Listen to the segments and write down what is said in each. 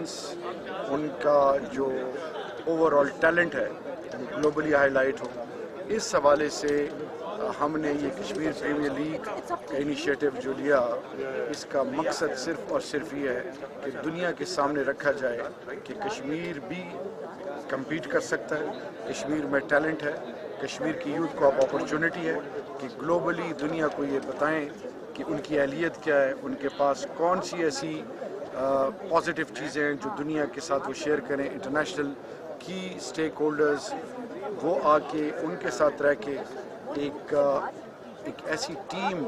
Presence, ان کا جو over all talent ہے گلوبلی ہائی لائٹ ہو. اس حوالے سے ہم نے یہ کشمیر پریمیئر لیگ کا انیشیٹو جو لیا، اس کا مقصد صرف اور صرف یہ ہے کہ دنیا کے سامنے رکھا جائے کہ کشمیر بھی کمپیٹ کر سکتا ہے، کشمیر میں ٹیلنٹ ہے، کشمیر کی یوتھ کو اب اپرچونٹی ہے کہ گلوبلی دنیا کو یہ بتائیں کہ ان کی اہلیت کیا ہے، ان کے پاس کون سی ایسی پازیٹیو چیزیں ہیں جو دنیا کے ساتھ وہ شیئر کریں. انٹرنیشنل کی اسٹیک ہولڈرز وہ آ کے ان کے ساتھ رہ کے ایک ایسی ٹیم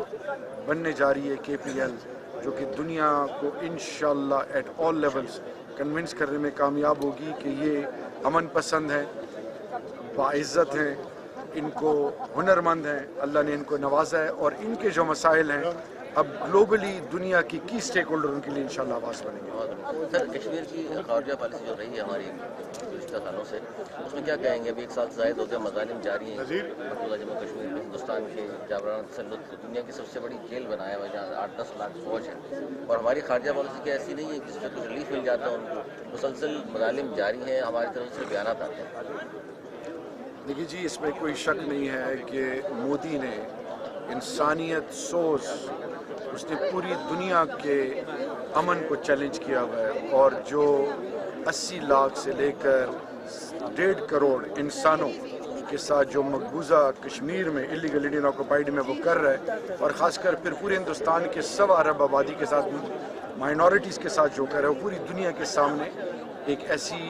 بننے جا رہی ہے کے پی ایل جو کہ دنیا کو انشاءاللہ ایٹ آل لیولز کنونس کرنے میں کامیاب ہوگی کہ یہ امن پسند ہیں، باعزت ہیں، ان کو ہنرمند ہیں، اللہ نے ان کو نوازا ہے، اور ان کے جو مسائل ہیں اب گلوبلی دنیا کی اسٹیک ہولڈر ان کے لیے انشاءاللہ آواز بنے گی. سر، کشمیر کی خارجہ پالیسی جو رہی ہے ہماری گزشتہ سالوں سے، اس میں کیا کہیں گے؟ ابھی 1 سال زائد ہو گیا، مظالم جاری ہیں مقبوضہ جموں کشمیر میں. ہندوستان کے جابرانہ تسلط دنیا کی سب سے بڑی جیل بنایا ہوا ہے جہاں 8-10 لاکھ فوج ہے، اور ہماری خارجہ پالیسی کی ایسی نہیں ہے جس سے کچھ ریلیف مل جاتا ہے ان کو. مسلسل مظالم جاری ہیں، ہماری طرف سے بیانات آتے ہیں. دیکھیے جی، اس میں کوئی شک نہیں ہے کہ مودی نے انسانیت سوز، اس نے پوری دنیا کے امن کو چیلنج کیا ہوا ہے، اور جو 80 لاکھ سے لے کر 1.5 کروڑ انسانوں کے ساتھ جو مقبوضہ کشمیر میں انلیگل انڈین آکوپائیڈ میں وہ کر رہا ہے، اور خاص کر پھر پورے ہندوستان کے 1.25 ارب آبادی کے ساتھ مائنورٹیز کے ساتھ جو کر رہا ہے، وہ پوری دنیا کے سامنے ایک ایسی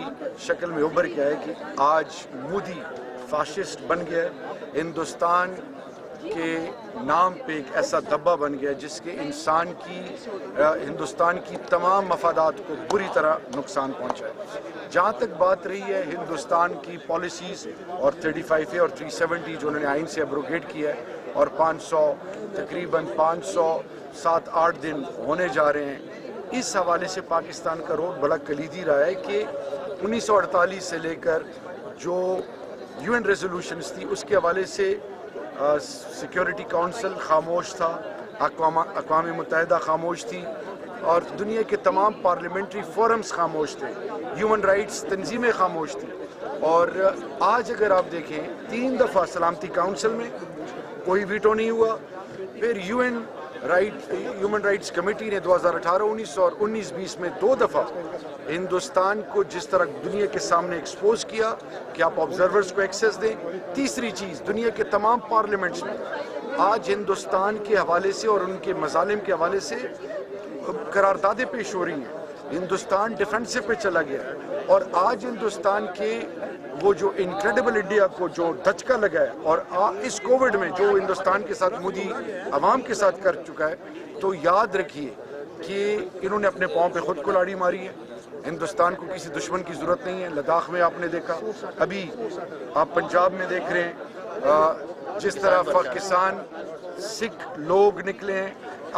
شکل میں ابھر گیا ہے کہ آج مودی فاشسٹ بن گیا ہے، ہندوستان کے نام پہ ایک ایسا دبا بن گیا جس کے ہندوستان کی تمام مفادات کو بری طرح نقصان پہنچا ہے. جہاں تک بات رہی ہے ہندوستان کی پالیسیز اور 35A اور 370 جو انہوں نے آئین سے ایبروگیٹ کیا ہے، اور 500 تقریباً 507-8 دن ہونے جا رہے ہیں، اس حوالے سے پاکستان کا رول بڑا کلیدی رہا ہے کہ 1948 سے لے کر جو UN ریزولوشنز تھی اس کے حوالے سے سیکیورٹی کونسل خاموش تھا، اقوام متحدہ خاموش تھی، اور دنیا کے تمام پارلیمنٹری فورمز خاموش تھے، ہیومن رائٹس تنظیمیں خاموش تھیں. اور آج اگر آپ دیکھیں 3 دفعہ سلامتی کونسل میں کوئی ویٹو نہیں ہوا، پھر ہیومن رائٹس کمیٹی نے 2018-19 اور 19-20 میں 2 دفعہ ہندوستان کو جس طرح دنیا کے سامنے ایکسپوز کیا کہ آپ آبزرورز کو ایکسیس دیں. تیسری چیز، دنیا کے تمام پارلیمنٹس میں آج ہندوستان کے حوالے سے اور ان کے مظالم کے حوالے سے قراردادیں پیش ہو رہی ہیں. ہندوستان ڈیفینسو پہ چلا گیا، اور آج ہندوستان کے وہ جو انکریڈیبل انڈیا کو جو دھچکا لگا ہے، اور اس کووڈ میں جو ہندوستان کے ساتھ مودی عوام کے ساتھ کر چکا ہے، تو یاد رکھیے کہ انہوں نے اپنے پاؤں پہ خود کلاڑی ماری ہے. ہندوستان کو کسی دشمن کی ضرورت نہیں ہے. لداخ میں آپ نے دیکھا، ابھی آپ پنجاب میں دیکھ رہے ہیں جس طرح پاکستان سکھ لوگ نکلے ہیں،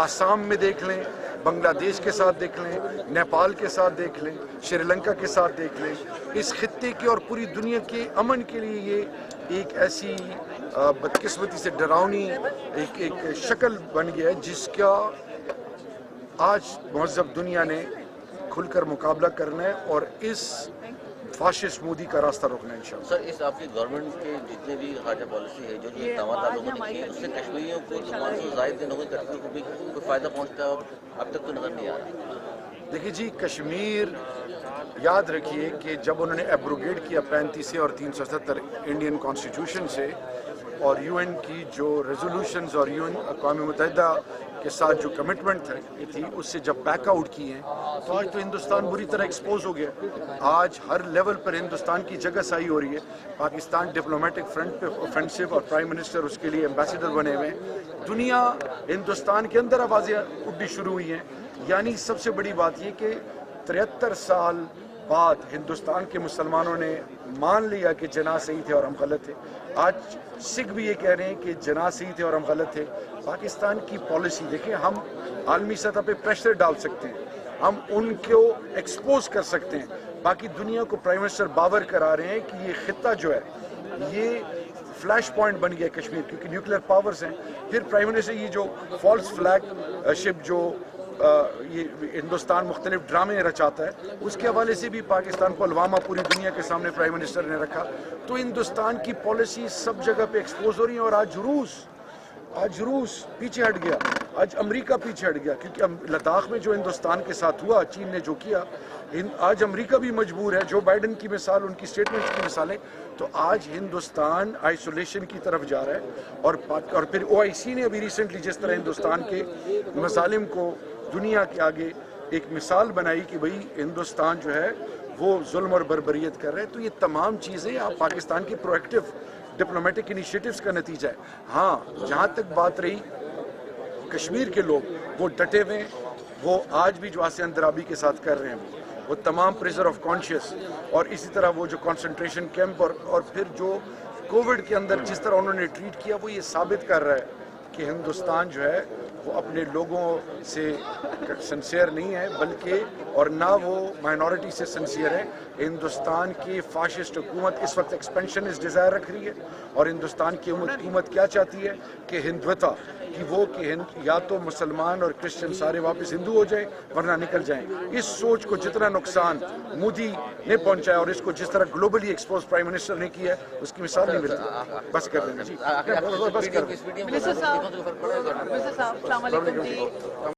آسام میں دیکھ لیں، بنگلہ دیش کے ساتھ دیکھ لیں، نیپال کے ساتھ دیکھ لیں، شری لنکا کے ساتھ دیکھ لیں. اس خطے کے اور پوری دنیا کے امن کے لیے یہ ایک ایسی بدقسمتی سے ڈراؤنی ایک شکل بن گیا ہے جس کا آج مہذب دنیا نے کھل کر مقابلہ کرنا ہے اور اس فاشسٹ مودی کا راستہ روکنا ہے انشاءاللہ. سر، اس آپ کی گورنمنٹ کے جتنے بھی خارجہ پالیسی ہے، جو اقدامات آپ لوگوں نے کیے، اس سے کشمیریوں کو جو 500 زائد دن ہو گئے کرفیو کو بھی کوئی فائدہ پہنچتا ہے اب تک تو نظر نہیں آ رہا. دیکھیے جی، کشمیر یاد رکھیے کہ جب انہوں نے ایبروگیٹ کیا 35 اور 370 انڈین کانسٹیٹیوشن سے، اور UN کی جو ریزولوشنز اور اقوام متحدہ کے ساتھ جو کمٹمنٹ تھی اس سے جب بیک آؤٹ کی ہیں، تو آج تو ہندوستان بری طرح ایکسپوز ہو گیا. آج ہر لیول پر ہندوستان کی جگہ سائی ہو رہی ہے. پاکستان ڈپلومیٹک فرنٹ پہ اوفینسو، اور پرائم منسٹر اس کے لیے ایمبیسیڈر بنے ہوئے ہیں. دنیا ہندوستان کے اندر آوازیں اٹھنی شروع ہوئی ہیں. یعنی سب سے بڑی بات یہ کہ 73 سال بعد ہندوستان کے مسلمانوں نے مان لیا کہ جناح صحیح تھے اور ہم غلط تھے. آج سکھ بھی یہ کہہ رہے ہیں کہ جناح صحیح تھے اور ہم غلط تھے. پاکستان کی پالیسی دیکھیں، ہم عالمی سطح پہ پریشر ڈال سکتے ہیں، ہم ان کو ایکسپوز کر سکتے ہیں. باقی دنیا کو پرائم منسٹر باور کرا رہے ہیں کہ یہ خطہ جو ہے یہ فلیش پوائنٹ بن گیا کشمیر، کیونکہ نیوکلیر پاورز ہیں. پھر پرائم منسٹر یہ جو فالس فلیگ شپ جو یہ ہندوستان مختلف ڈرامے رچاتا ہے، اس کے حوالے سے بھی پاکستان کو الواما پوری دنیا کے سامنے پرائم منسٹر نے رکھا. تو ہندوستان کی پالیسی سب جگہ پہ ایکسپوز ہو رہی ہیں. اور آج روس پیچھے ہٹ گیا، آج امریکہ پیچھے ہٹ گیا، کیونکہ لداخ میں جو ہندوستان کے ساتھ ہوا، چین نے جو کیا، آج امریکہ بھی مجبور ہے. جو بائیڈن کی مثال، ان کی سٹیٹمنٹس کی مثالیں، تو آج ہندوستان آئسولیشن کی طرف جا رہا ہے. اور پھر OIC نے ابھی ریسنٹلی جس طرح ہندوستان کے مظالم کو دنیا کے آگے ایک مثال بنائی کہ بھئی ہندوستان جو ہے وہ ظلم اور بربریت کر رہے ہیں. تو یہ تمام چیزیں آپ پاکستان کی پرو ایکٹیو ڈپلومیٹک انیشیٹوز کا نتیجہ ہے. ہاں، جہاں تک بات رہی کشمیر کے لوگ، وہ ڈٹے ہوئے ہیں، وہ آج بھی جو آسے اندرابی کے ساتھ کر رہے ہیں، وہ تمام پریزر آف کانشیس، اور اسی طرح وہ جو کنسنٹریشن کیمپ اور پھر جو کووڈ کے اندر جس طرح انہوں نے ٹریٹ کیا، وہ یہ ثابت کر رہا ہے کہ ہندوستان جو ہے وہ اپنے لوگوں سے سنسیئر نہیں ہے، بلکہ اور نہ وہ مائنورٹی سے سنسیئر ہے. ہندوستان کی فاشسٹ حکومت اس وقت ایکسپینشنسٹ ڈیزائر رکھ رہی ہے، اور ہندوستان کی حکومت کیا چاہتی ہے کہ ہندوتا کہ وہ کہ یا تو مسلمان اور کرسچن سارے واپس ہندو ہو جائیں ورنہ نکل جائیں. اس سوچ کو جتنا نقصان مودی نے پہنچایا اور اس کو جس طرح گلوبلی ایکسپوز پرائم منسٹر نے کیا ہے، اس کی مثال نہیں ملتی. بس کر دینا جی، بس کر دیں. منسٹر صاحب السلام علیکم جی.